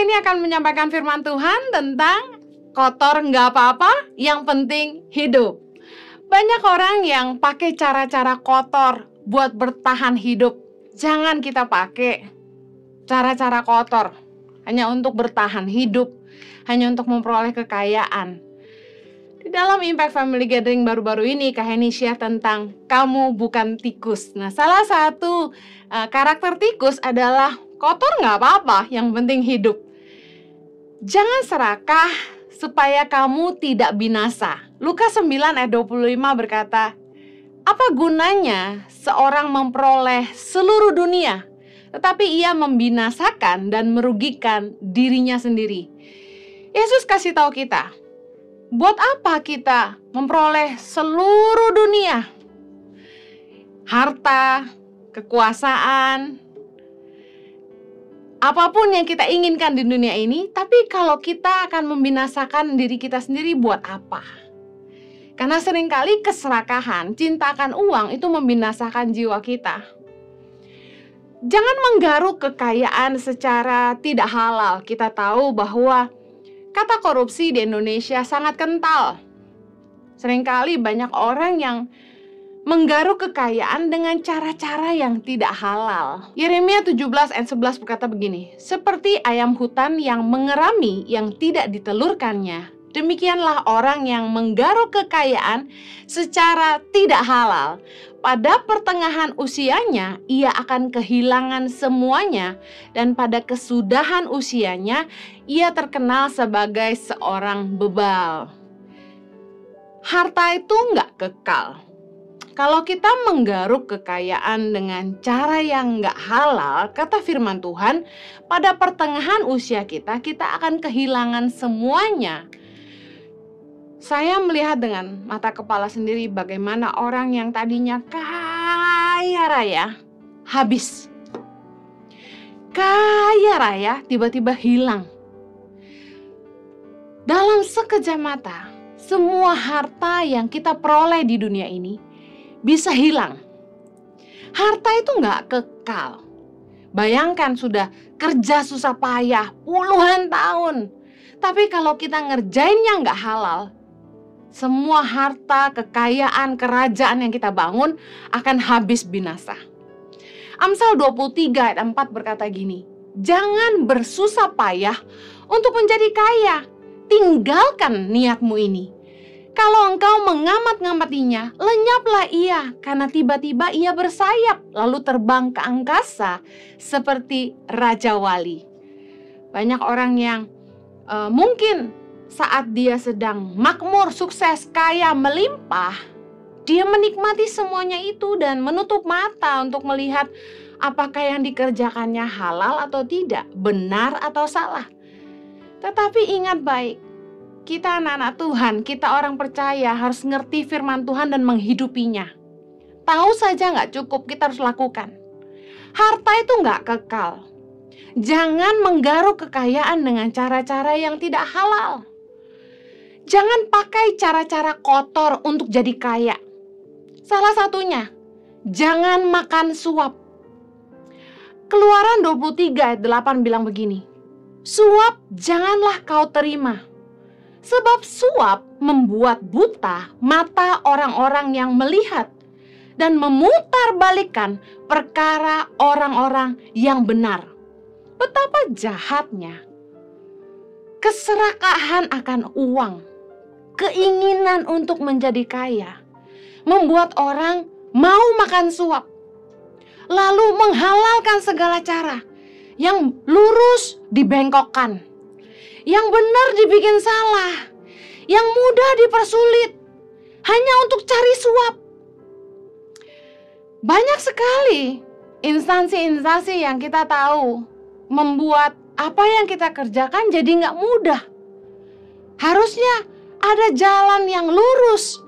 ini akan menyampaikan firman Tuhan tentang kotor nggak apa-apa, yang penting hidup. Banyak orang yang pakai cara-cara kotor buat bertahan hidup. Jangan kita pakai cara-cara kotor hanya untuk bertahan hidup, hanya untuk memperoleh kekayaan. Di dalam Impact Family Gathering baru-baru ini, Kak Heni share tentang kamu bukan tikus. Nah, salah satu karakter tikus adalah kotor nggak apa-apa, yang penting hidup. Jangan serakah supaya kamu tidak binasa. Lukas 9 ayat 25 berkata, apa gunanya seorang memperoleh seluruh dunia, tetapi ia membinasakan dan merugikan dirinya sendiri. Yesus kasih tahu kita, buat apa kita memperoleh seluruh dunia? Harta, kekuasaan, apapun yang kita inginkan di dunia ini, tapi kalau kita akan membinasakan diri kita sendiri, buat apa? Karena seringkali keserakahan, cinta akan uang itu membinasakan jiwa kita. Jangan menggaruk kekayaan secara tidak halal. Kita tahu bahwa kata korupsi di Indonesia sangat kental. Seringkali banyak orang yang menggaruk kekayaan dengan cara-cara yang tidak halal. Yeremia 17 ayat 11 berkata begini, seperti ayam hutan yang mengerami yang tidak ditelurkannya, demikianlah orang yang menggaruk kekayaan secara tidak halal. Pada pertengahan usianya, ia akan kehilangan semuanya, dan pada kesudahan usianya, ia terkenal sebagai seorang bebal. Harta itu nggak kekal. Kalau kita menggaruk kekayaan dengan cara yang nggak halal, kata firman Tuhan, pada pertengahan usia kita akan kehilangan semuanya. Saya melihat dengan mata kepala sendiri bagaimana orang yang tadinya kaya raya, habis. Kaya raya tiba-tiba hilang. Dalam sekejap mata, semua harta yang kita peroleh di dunia ini bisa hilang. Harta itu nggak kekal. Bayangkan sudah kerja susah payah puluhan tahun, tapi kalau kita ngerjainnya nggak halal, semua harta, kekayaan, kerajaan yang kita bangun akan habis binasa. Amsal 23 ayat 4 berkata gini, jangan bersusah payah untuk menjadi kaya, tinggalkan niatmu ini. Kalau engkau mengamat-ngamatinya, lenyaplah ia, karena tiba-tiba ia bersayap, lalu terbang ke angkasa seperti Raja Wali. Banyak orang yang mungkin saat dia sedang makmur, sukses, kaya, melimpah, dia menikmati semuanya itu dan menutup mata untuk melihat apakah yang dikerjakannya halal atau tidak, benar atau salah. Tetapi ingat baik, kita anak-anak Tuhan, kita orang percaya harus ngerti firman Tuhan dan menghidupinya. Tahu saja nggak cukup, kita harus lakukan. Harta itu nggak kekal. Jangan menggaruk kekayaan dengan cara-cara yang tidak halal. Jangan pakai cara-cara kotor untuk jadi kaya. Salah satunya, jangan makan suap. Keluaran 23 ayat 8 bilang begini, suap janganlah kau terima. Sebab suap membuat buta mata orang-orang yang melihat dan memutarbalikkan perkara orang-orang yang benar. Betapa jahatnya keserakahan akan uang, keinginan untuk menjadi kaya, membuat orang mau makan suap, lalu menghalalkan segala cara. Yang lurus dibengkokkan, yang benar dibikin salah, yang mudah dipersulit, hanya untuk cari suap. Banyak sekali instansi-instansi yang kita tahu membuat apa yang kita kerjakan jadi nggak mudah. Harusnya ada jalan yang lurus,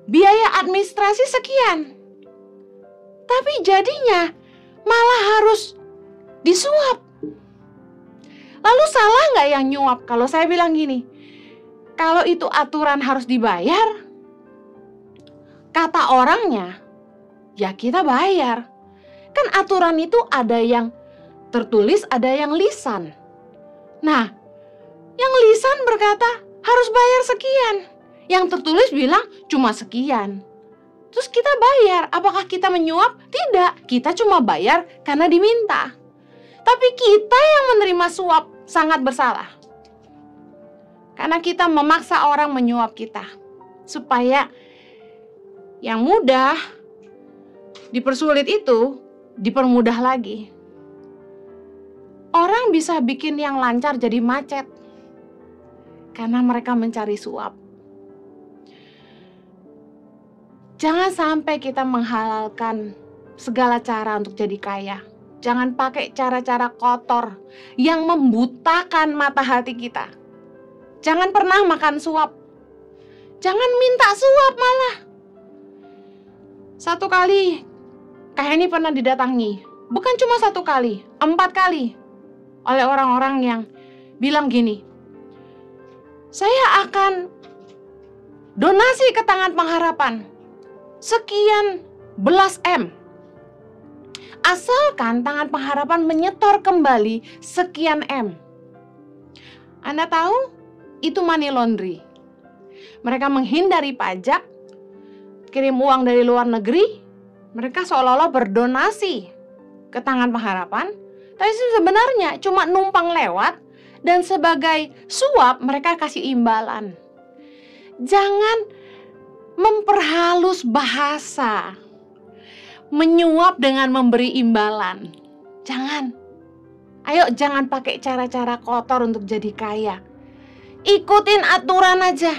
biaya administrasi sekian, tapi jadinya malah harus disuap. Lalu salah nggak yang nyuap? Kalau saya bilang gini, kalau itu aturan harus dibayar, kata orangnya, ya kita bayar. Kan aturan itu ada yang tertulis, ada yang lisan. Nah, yang lisan berkata harus bayar sekian. Yang tertulis bilang cuma sekian. Terus kita bayar. Apakah kita menyuap? Tidak. Kita cuma bayar karena diminta. Tapi kita yang menerima suap sangat bersalah. Karena kita memaksa orang menyuap kita. Supaya yang mudah dipersulit itu dipermudah lagi. Orang bisa bikin yang lancar jadi macet. Karena mereka mencari suap. Jangan sampai kita menghalalkan segala cara untuk jadi kaya. Jangan pakai cara-cara kotor yang membutakan mata hati kita. Jangan pernah makan suap. Jangan minta suap malah. Satu kali, Kak Heni pernah didatangi. Bukan cuma 1 kali, 4 kali. Oleh orang-orang yang bilang gini, saya akan donasi ke Tangan Pengharapan. Sekian belas M. Asalkan Tangan Pengharapan menyetor kembali sekian M. Anda tahu, itu money laundry. Mereka menghindari pajak, kirim uang dari luar negeri, mereka seolah-olah berdonasi ke Tangan Pengharapan, tapi sebenarnya cuma numpang lewat, dan sebagai suap mereka kasih imbalan. Jangan memperhalus bahasa, menyuap dengan memberi imbalan. Jangan. Ayo jangan pakai cara-cara kotor untuk jadi kaya. Ikutin aturan aja.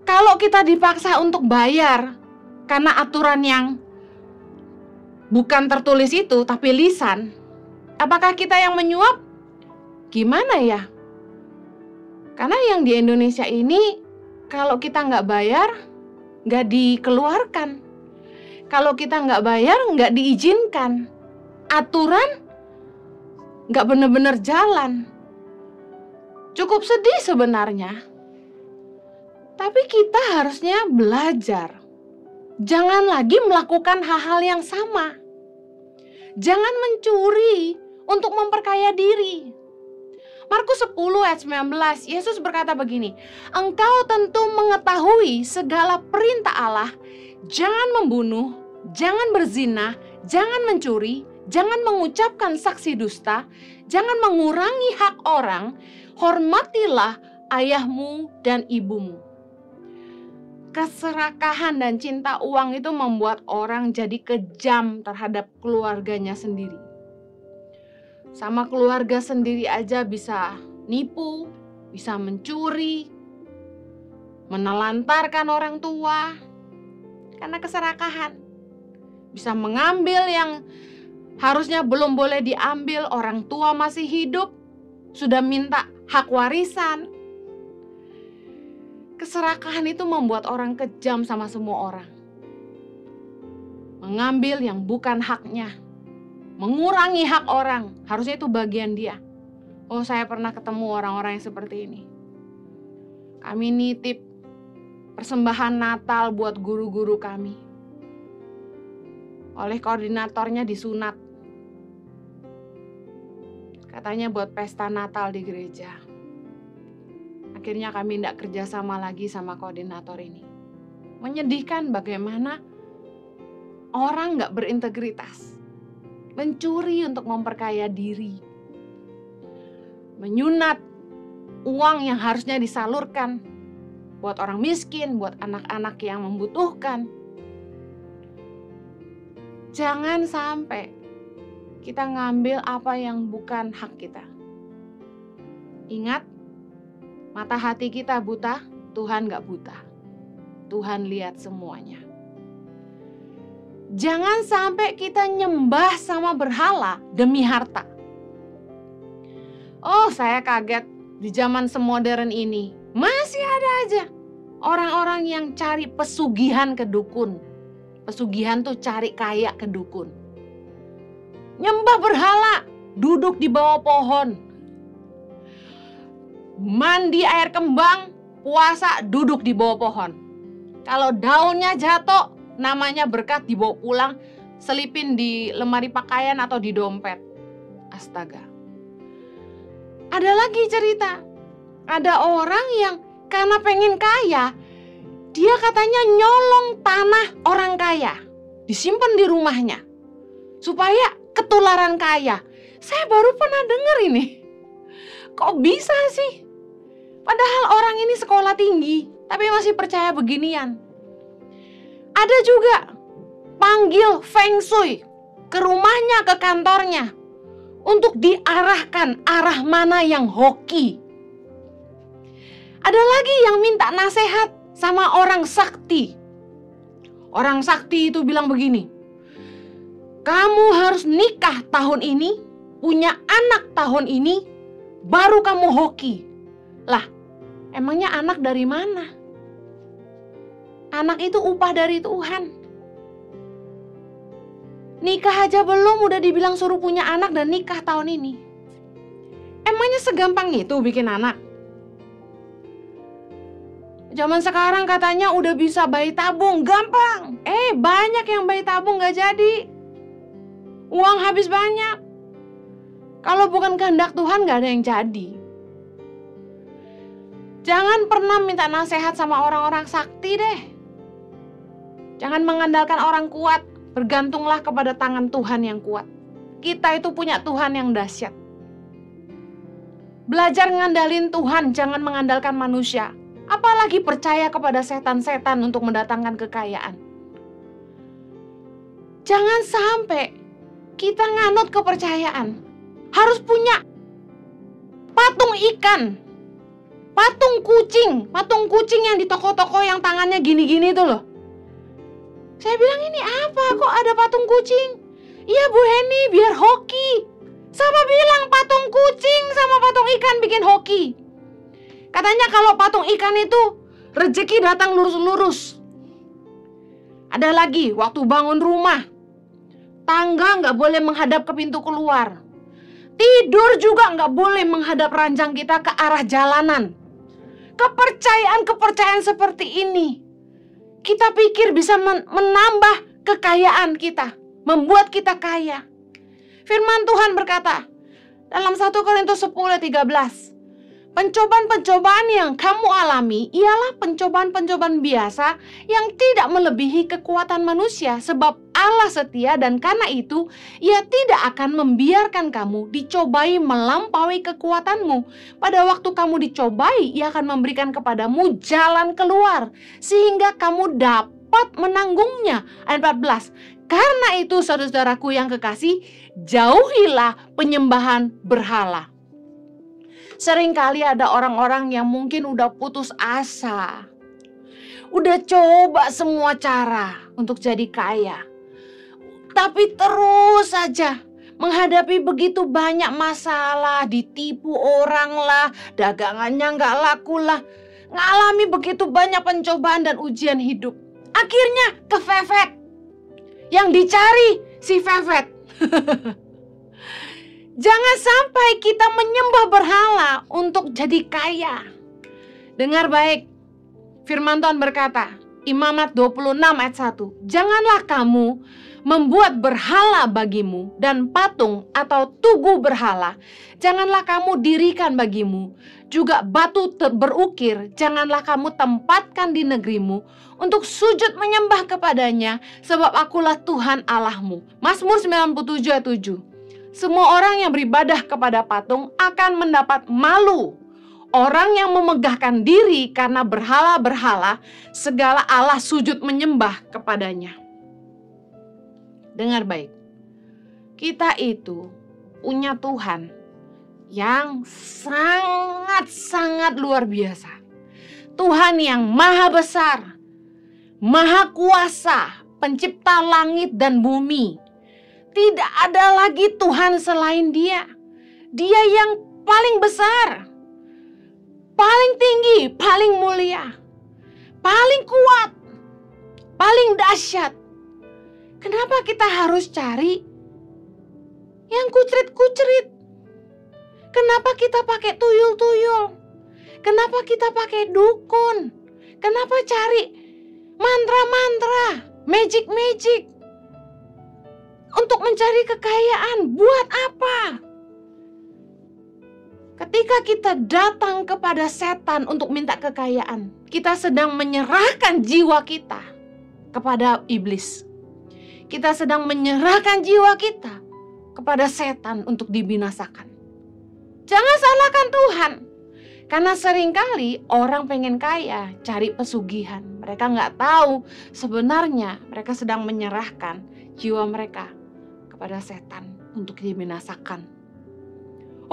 Kalau kita dipaksa untuk bayar karena aturan yang bukan tertulis itu tapi lisan, apakah kita yang menyuap? Gimana ya? Karena yang di Indonesia ini kalau kita nggak bayar, nggak dikeluarkan. Kalau kita nggak bayar, nggak diizinkan. Aturan nggak benar-benar jalan. Cukup sedih sebenarnya. Tapi kita harusnya belajar. Jangan lagi melakukan hal-hal yang sama. Jangan mencuri untuk memperkaya diri. Markus 10 ayat 19, Yesus berkata begini, engkau tentu mengetahui segala perintah Allah, jangan membunuh, jangan berzina, jangan mencuri, jangan mengucapkan saksi dusta, jangan mengurangi hak orang, hormatilah ayahmu dan ibumu. Keserakahan dan cinta uang itu membuat orang jadi kejam terhadap keluarganya sendiri. Sama keluarga sendiri aja bisa nipu, bisa mencuri, menelantarkan orang tua karena keserakahan. Bisa mengambil yang harusnya belum boleh diambil, orang tua masih hidup, sudah minta hak warisan. Keserakahan itu membuat orang kejam sama semua orang. Mengambil yang bukan haknya. Mengurangi hak orang, harusnya itu bagian dia. Oh, saya pernah ketemu orang-orang yang seperti ini. Kami nitip persembahan Natal buat guru-guru kami. Oleh koordinatornya disunat. Katanya buat pesta Natal di gereja. Akhirnya kami tidak kerjasama lagi sama koordinator ini. Menyedihkan bagaimana orang nggak berintegritas. Mencuri untuk memperkaya diri. Menyunat uang yang harusnya disalurkan buat orang miskin, buat anak-anak yang membutuhkan. Jangan sampai kita ngambil apa yang bukan hak kita. Ingat, mata hati kita buta, Tuhan gak buta. Tuhan lihat semuanya. Jangan sampai kita nyembah sama berhala demi harta. Oh, saya kaget di zaman semodern ini. Masih ada aja orang-orang yang cari pesugihan ke dukun. Pesugihan tuh cari kaya ke dukun. Nyembah berhala, duduk di bawah pohon. Mandi air kembang, puasa duduk di bawah pohon. Kalau daunnya jatuh, namanya berkat dibawa pulang, selipin di lemari pakaian atau di dompet. Astaga. Ada lagi cerita, ada orang yang karena pengen kaya, dia katanya nyolong tanah orang kaya, disimpan di rumahnya, supaya ketularan kaya. Saya baru pernah dengar ini. Kok bisa sih? Padahal orang ini sekolah tinggi, tapi masih percaya beginian. Ada juga panggil Feng Shui ke rumahnya, ke kantornya, untuk diarahkan arah mana yang hoki. Ada lagi yang minta nasihat sama orang sakti. Orang sakti itu bilang begini, kamu harus nikah tahun ini, punya anak tahun ini, baru kamu hoki. Lah, emangnya anak dari mana? Anak itu upah dari Tuhan. Nikah aja belum udah dibilang suruh punya anak dan nikah tahun ini. Emangnya segampang itu bikin anak? Zaman sekarang katanya udah bisa bayi tabung, gampang. Banyak yang bayi tabung gak jadi. Uang habis banyak. Kalau bukan kehendak Tuhan gak ada yang jadi. Jangan pernah minta nasihat sama orang-orang sakti deh. Jangan mengandalkan orang kuat. Bergantunglah kepada tangan Tuhan yang kuat. Kita itu punya Tuhan yang dahsyat. Belajar ngandalin Tuhan, jangan mengandalkan manusia. Apalagi percaya kepada setan-setan untuk mendatangkan kekayaan. Jangan sampai kita nganut kepercayaan. Harus punya patung ikan, patung kucing yang di toko-toko yang tangannya gini-gini itu loh. Saya bilang, ini apa? Kok ada patung kucing? Iya Bu Heni, biar hoki. Siapa bilang patung kucing sama patung ikan bikin hoki? Katanya kalau patung ikan itu rezeki datang lurus-lurus. Ada lagi, waktu bangun rumah, tangga nggak boleh menghadap ke pintu keluar. Tidur juga nggak boleh menghadap ranjang kita ke arah jalanan. Kepercayaan seperti ini, kita pikir bisa menambah kekayaan kita, membuat kita kaya. Firman Tuhan berkata dalam 1 Korintus 10:13, pencobaan-pencobaan yang kamu alami ialah pencobaan-pencobaan biasa yang tidak melebihi kekuatan manusia, sebab Allah setia dan karena itu Ia tidak akan membiarkan kamu dicobai melampaui kekuatanmu. Pada waktu kamu dicobai, Ia akan memberikan kepadamu jalan keluar sehingga kamu dapat menanggungnya. Ayat 14. Karena itu saudara-saudaraku yang kekasih, jauhilah penyembahan berhala. Seringkali ada orang-orang yang mungkin udah putus asa, udah coba semua cara untuk jadi kaya, tapi terus saja menghadapi begitu banyak masalah, ditipu orang lah, dagangannya nggak laku lah, ngalami begitu banyak pencobaan dan ujian hidup. Akhirnya kefefet, yang dicari si fefet. Jangan sampai kita menyembah berhala untuk jadi kaya. Dengar baik, firman Tuhan berkata, Imamat 26 ayat 1, janganlah kamu membuat berhala bagimu dan patung atau tugu berhala. Janganlah kamu dirikan bagimu. Juga batu berukir, janganlah kamu tempatkan di negerimu untuk sujud menyembah kepadanya, sebab akulah Tuhan Allahmu. Mazmur 97 ayat 7. Semua orang yang beribadah kepada patung akan mendapat malu. Orang yang memegahkan diri karena berhala-berhala, segala Allah sujud menyembah kepadanya. Dengar baik, kita itu punya Tuhan yang sangat-sangat luar biasa. Tuhan yang maha besar, maha kuasa, pencipta langit dan bumi. Tidak ada lagi Tuhan selain Dia. Dia yang paling besar, paling tinggi, paling mulia, paling kuat, paling dahsyat. Kenapa kita harus cari yang kucrit-kucrit? Kenapa kita pakai tuyul-tuyul? Kenapa kita pakai dukun? Kenapa cari mantra-mantra, magic-magic? Untuk mencari kekayaan, buat apa? ketika kita datang kepada setan untuk minta kekayaan, kita sedang menyerahkan jiwa kita kepada iblis. Kita sedang menyerahkan jiwa kita kepada setan untuk dibinasakan. Jangan salahkan Tuhan. Karena seringkali orang pengen kaya, cari pesugihan. Mereka nggak tahu sebenarnya mereka sedang menyerahkan jiwa mereka kepada setan untuk dibinasakan.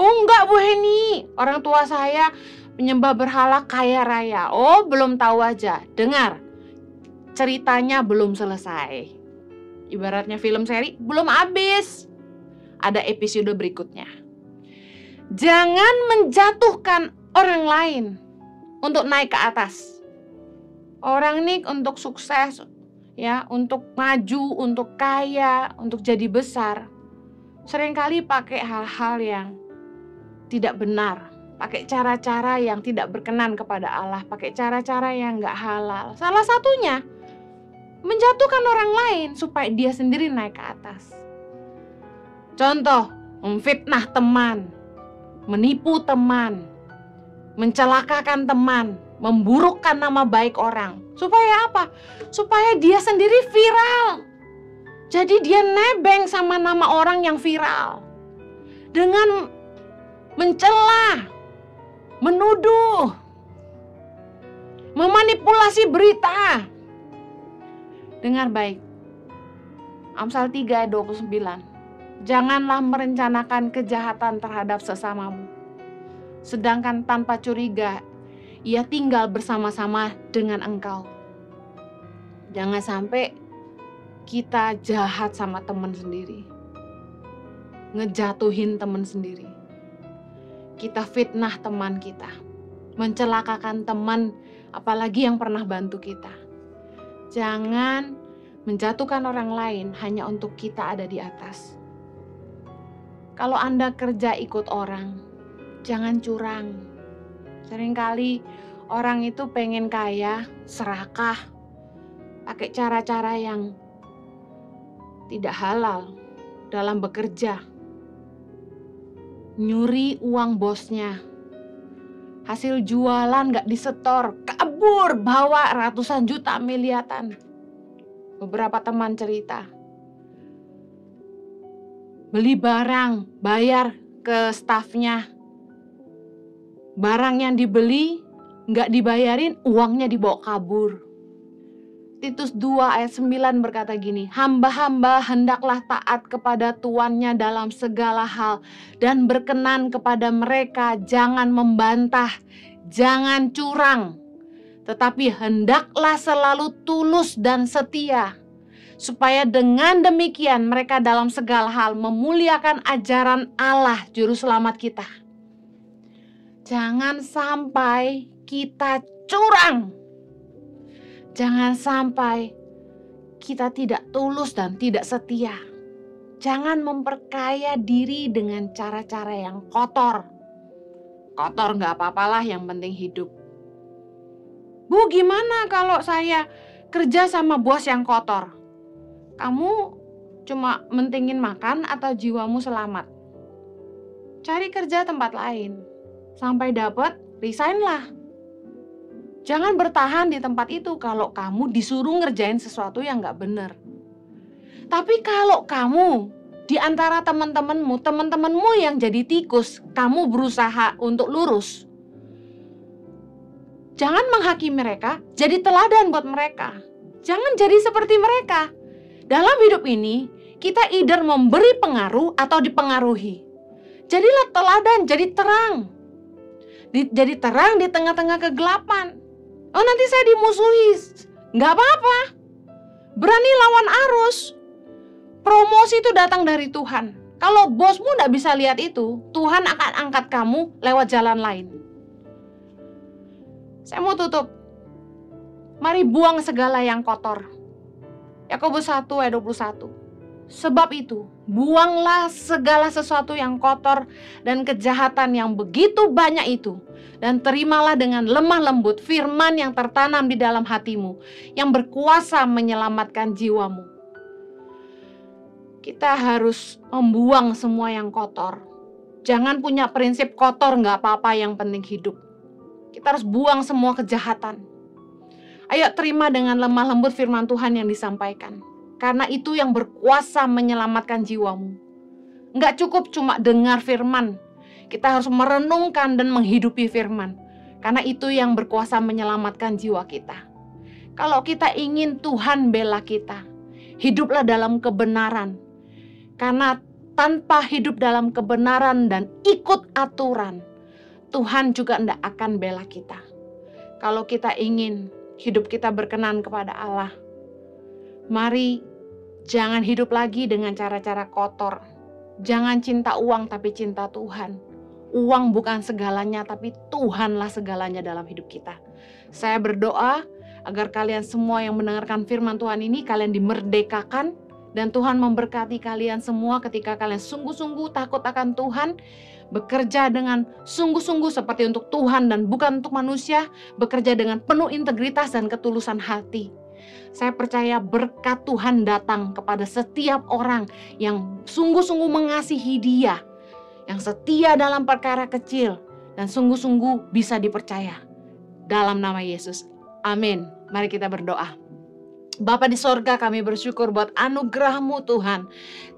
Oh enggak Bu Heni, orang tua saya penyembah berhala kaya raya. Oh belum tahu aja, dengar. Ceritanya belum selesai. Ibaratnya film seri, belum habis. Ada episode berikutnya. Jangan menjatuhkan orang lain untuk naik ke atas. Orang ini untuk sukses, ya, untuk maju, untuk kaya, untuk jadi besar. Seringkali pakai hal-hal yang tidak benar, pakai cara-cara yang tidak berkenan kepada Allah, pakai cara-cara yang nggak halal. Salah satunya menjatuhkan orang lain supaya dia sendiri naik ke atas. Contoh, memfitnah teman, menipu teman, mencelakakan teman, memburukkan nama baik orang. Supaya apa? Supaya dia sendiri viral. Jadi dia nebeng sama nama orang yang viral. Dengan mencela, menuduh, memanipulasi berita. Dengar baik. Amsal 3 ayat 29. Janganlah merencanakan kejahatan terhadap sesamamu, sedangkan tanpa curiga ia tinggal bersama-sama dengan engkau. Jangan sampai kita jahat sama teman sendiri, ngejatuhin teman sendiri. Kita fitnah teman kita, mencelakakan teman, apalagi yang pernah bantu kita. Jangan menjatuhkan orang lain hanya untuk kita ada di atas. Kalau Anda kerja ikut orang, jangan curang. Seringkali orang itu pengen kaya, serakah, pakai cara-cara yang tidak halal dalam bekerja. Nyuri uang bosnya, hasil jualan gak disetor, kabur bawa ratusan juta miliaran. Beberapa teman cerita, beli barang, bayar ke stafnya, barang yang dibeli gak dibayarin, uangnya dibawa kabur. Titus 2 ayat 9 berkata gini, hamba-hamba hendaklah taat kepada tuannya dalam segala hal dan berkenan kepada mereka, jangan membantah, jangan curang, tetapi hendaklah selalu tulus dan setia, supaya dengan demikian mereka dalam segala hal memuliakan ajaran Allah Juru Selamat kita. Jangan sampai kita curang. Jangan sampai kita tidak tulus dan tidak setia. Jangan memperkaya diri dengan cara-cara yang kotor. Kotor gak apa-apalah, yang penting hidup. Bu, gimana kalau saya kerja sama bos yang kotor? Kamu cuma mentingin makan atau jiwamu selamat? Cari kerja tempat lain. Sampai dapat, resign lah. Jangan bertahan di tempat itu kalau kamu disuruh ngerjain sesuatu yang gak benar. Tapi kalau kamu di antara teman-temanmu yang jadi tikus, kamu berusaha untuk lurus. Jangan menghakimi mereka, jadi teladan buat mereka. Jangan jadi seperti mereka. Dalam hidup ini, kita either memberi pengaruh atau dipengaruhi. Jadilah teladan, jadi terang. Jadi terang di tengah-tengah kegelapan. Oh, nanti saya dimusuhi. Nggak apa-apa. Berani lawan arus. Promosi itu datang dari Tuhan. Kalau bosmu nggak bisa lihat itu, Tuhan akan angkat kamu lewat jalan lain. Saya mau tutup. Mari buang segala yang kotor. Yakobus 1 ayat 21. Sebab itu, buanglah segala sesuatu yang kotor dan kejahatan yang begitu banyak itu, dan terimalah dengan lemah lembut firman yang tertanam di dalam hatimu, yang berkuasa menyelamatkan jiwamu. Kita harus membuang semua yang kotor. Jangan punya prinsip kotor nggak apa-apa, yang penting hidup. Kita harus buang semua kejahatan. Ayo terima dengan lemah lembut firman Tuhan yang disampaikan. Karena itu yang berkuasa menyelamatkan jiwamu. Nggak cukup cuma dengar firman. Kita harus merenungkan dan menghidupi firman. Karena itu yang berkuasa menyelamatkan jiwa kita. Kalau kita ingin Tuhan bela kita, hiduplah dalam kebenaran. Karena tanpa hidup dalam kebenaran dan ikut aturan, Tuhan juga tidak akan bela kita. Kalau kita ingin hidup kita berkenan kepada Allah, mari jangan hidup lagi dengan cara-cara kotor. Jangan cinta uang tapi cinta Tuhan. Uang bukan segalanya, tapi Tuhanlah segalanya dalam hidup kita. Saya berdoa agar kalian semua yang mendengarkan firman Tuhan ini, kalian dimerdekakan. Dan Tuhan memberkati kalian semua ketika kalian sungguh-sungguh takut akan Tuhan. Bekerja dengan sungguh-sungguh seperti untuk Tuhan dan bukan untuk manusia. Bekerja dengan penuh integritas dan ketulusan hati. Saya percaya berkat Tuhan datang kepada setiap orang yang sungguh-sungguh mengasihi Dia, yang setia dalam perkara kecil dan sungguh-sungguh bisa dipercaya. Dalam nama Yesus, amin. Mari kita berdoa. Bapa di sorga, kami bersyukur buat anugerah-Mu Tuhan.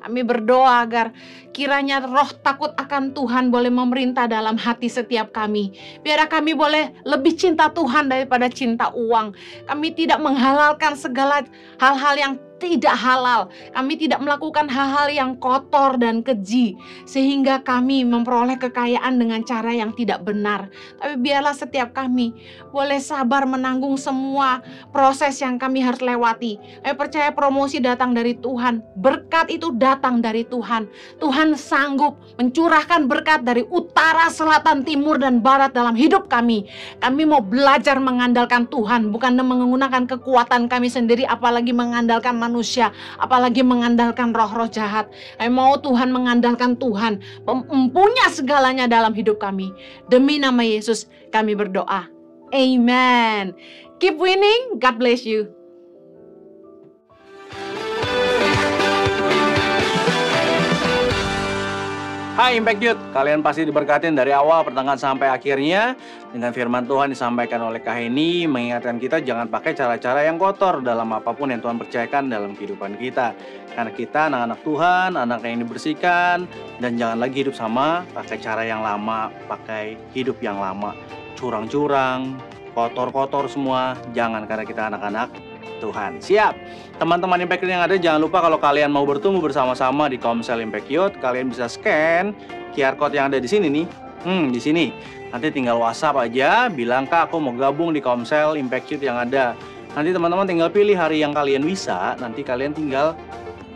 Kami berdoa agar kiranya roh takut akan Tuhan boleh memerintah dalam hati setiap kami. Biar kami boleh lebih cinta Tuhan daripada cinta uang. Kami tidak menghalalkan segala hal-hal yang tidak halal. Kami tidak melakukan hal-hal yang kotor dan keji, sehingga kami memperoleh kekayaan dengan cara yang tidak benar. Tapi biarlah setiap kami boleh sabar menanggung semua proses yang kami harus lewati. Kami percaya promosi datang dari Tuhan, berkat itu datang dari Tuhan. Tuhan sanggup mencurahkan berkat dari utara, selatan, timur, dan barat dalam hidup kami. Kami mau belajar mengandalkan Tuhan, bukan menggunakan kekuatan kami sendiri, apalagi mengandalkan manusia, apalagi mengandalkan roh-roh jahat. Kami mau Tuhan mengandalkan Tuhan, mempunyai segalanya dalam hidup kami. Demi nama Yesus kami berdoa. Amen. Keep winning. God bless you. Hai Impact Youth, kalian pasti diberkatin dari awal pertengahan sampai akhirnya dengan firman Tuhan disampaikan oleh Kak Heni, mengingatkan kita jangan pakai cara-cara yang kotor dalam apapun yang Tuhan percayakan dalam kehidupan kita. Karena kita anak-anak Tuhan, anak yang dibersihkan, dan jangan lagi hidup sama pakai cara yang lama, pakai hidup yang lama, curang-curang, kotor-kotor semua, jangan, karena kita anak-anak Tuhan. Siap. Teman-teman Impact Youth yang ada, jangan lupa kalau kalian mau bertumbuh bersama-sama di Komsel Impact Youth, kalian bisa scan QR code yang ada di sini nih. Di sini. Nanti tinggal WhatsApp aja, bilang Kak aku mau gabung di Komsel Impact Youth yang ada. Nanti teman-teman tinggal pilih hari yang kalian bisa, nanti kalian tinggal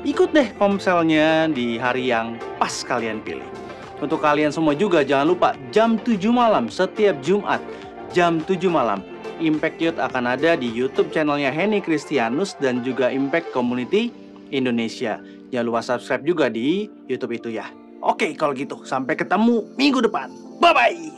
ikut deh Komselnya di hari yang pas kalian pilih. Untuk kalian semua juga jangan lupa jam 7 malam setiap Jumat, jam 7 malam. Impact Youth akan ada di YouTube channelnya Henny Kristianus dan juga Impact Community Indonesia. Jangan lupa subscribe juga di YouTube itu ya. Oke, kalau gitu sampai ketemu minggu depan. Bye-bye.